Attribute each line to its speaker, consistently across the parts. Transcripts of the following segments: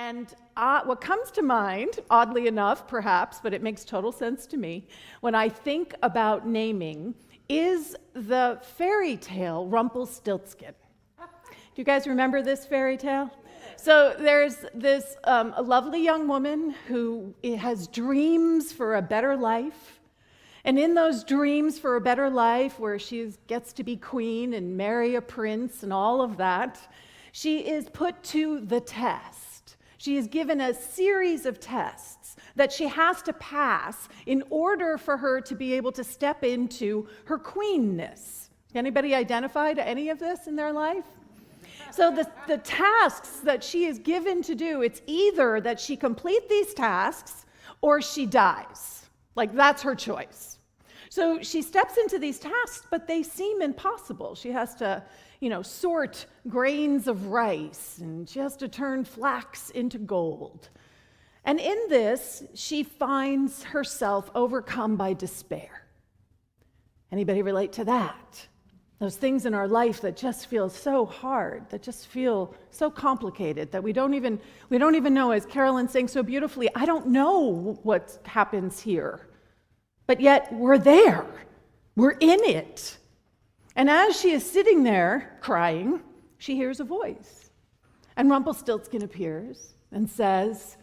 Speaker 1: And what comes to mind, oddly enough, perhaps, but it makes total sense to me, when I think about naming, is the fairy tale Rumpelstiltskin. Do you guys remember this fairy tale? So there's this a lovely young woman who has dreams for a better life. And in those dreams for a better life, where she gets to be queen and marry a prince and all of that, she is put to the test. She is given a series of tests that she has to pass in order for her to be able to step into her queenness. Anybody identify to any of this in their life? So the tasks that she is given to do, it's either that she complete these tasks or she dies. Like, that's her choice. So she steps into these tasks, but they seem impossible. She has to, sort grains of rice, and she has to turn flax into gold. And in this, she finds herself overcome by despair. Anybody relate to that? Those things in our life that just feel so hard, that just feel so complicated, that we don't even know, as Carolyn sang so beautifully, I don't know what happens here. But yet we're there. We're in it. And as she is sitting there crying, she hears a voice. And Rumpelstiltskin appears and says,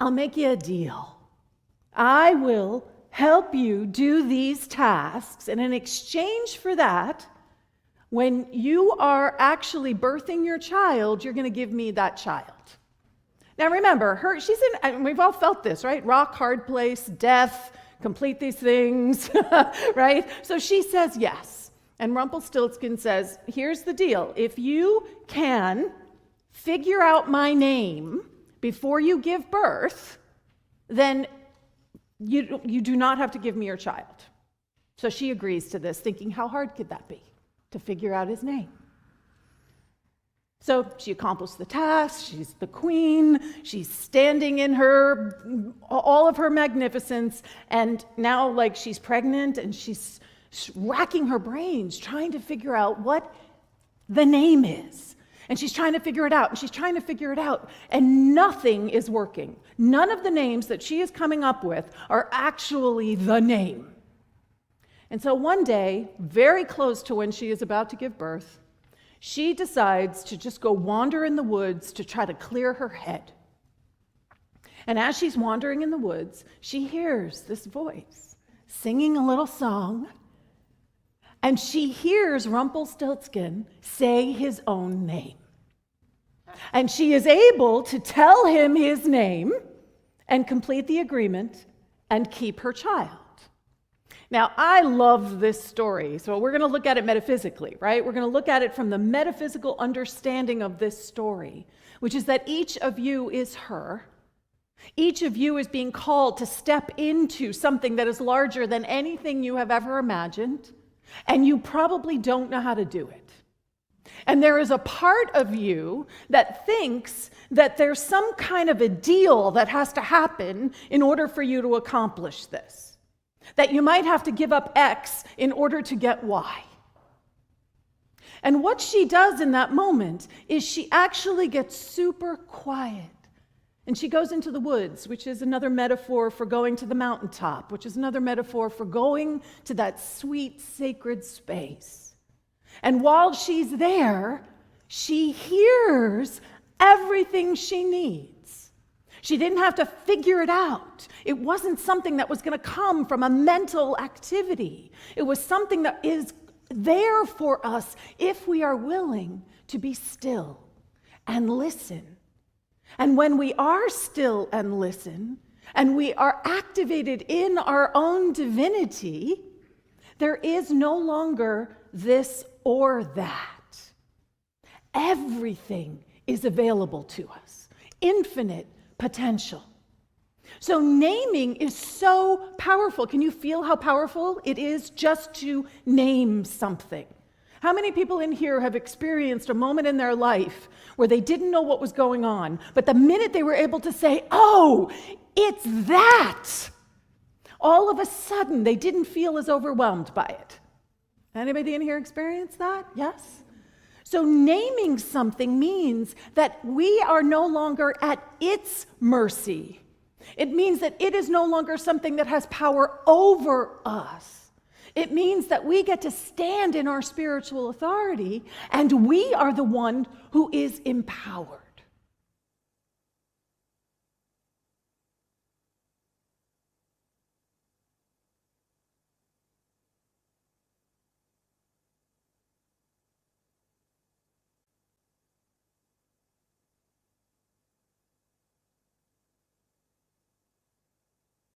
Speaker 1: I'll make you a deal. I will help you do these tasks, and in exchange for that, when you are actually birthing your child, you're going to give me that child. Now remember, she's in, and we've all felt this, right? Rock, hard place, death, complete these things, right? So she says yes. And Rumpelstiltskin says, here's the deal. If you can figure out my name before you give birth, then you do not have to give me your child. So she agrees to this, thinking, how hard could that be to figure out his name? So she accomplished the task. She's the queen. She's standing in all of her magnificence. And now, she's pregnant, and she's racking her brains, trying to figure out what the name is. And she's trying to figure it out, and she's trying to figure it out, and nothing is working. None of the names that she is coming up with are actually the name. And so one day, very close to when she is about to give birth, she decides to just go wander in the woods to try to clear her head. And as she's wandering in the woods, she hears this voice singing a little song, and she hears Rumpelstiltskin say his own name. And she is able to tell him his name and complete the agreement and keep her child. Now, I love this story, so we're going to look at it metaphysically, right? We're going to look at it from the metaphysical understanding of this story, which is that each of you is her. Each of you is being called to step into something that is larger than anything you have ever imagined, and you probably don't know how to do it. And there is a part of you that thinks that there's some kind of a deal that has to happen in order for you to accomplish this. That you might have to give up X in order to get Y. And what she does in that moment is she actually gets super quiet. And she goes into the woods, which is another metaphor for going to the mountaintop, which is another metaphor for going to that sweet, sacred space. And while she's there, she hears everything she needs. She didn't have to figure it out. It wasn't something that was going to come from a mental activity. It was something that is there for us if we are willing to be still and listen. And when we are still and listen, and we are activated in our own divinity, there is no longer this or that. Everything is available to us. Infinite potential. So naming is so powerful. Can you feel how powerful it is just to name something? How many people in here have experienced a moment in their life where they didn't know what was going on, but the minute they were able to say, oh, it's that, all of a sudden they didn't feel as overwhelmed by it? Anybody in here experience that? Yes? So naming something means that we are no longer at its mercy. It means that it is no longer something that has power over us. It means that we get to stand in our spiritual authority, and we are the one who is empowered.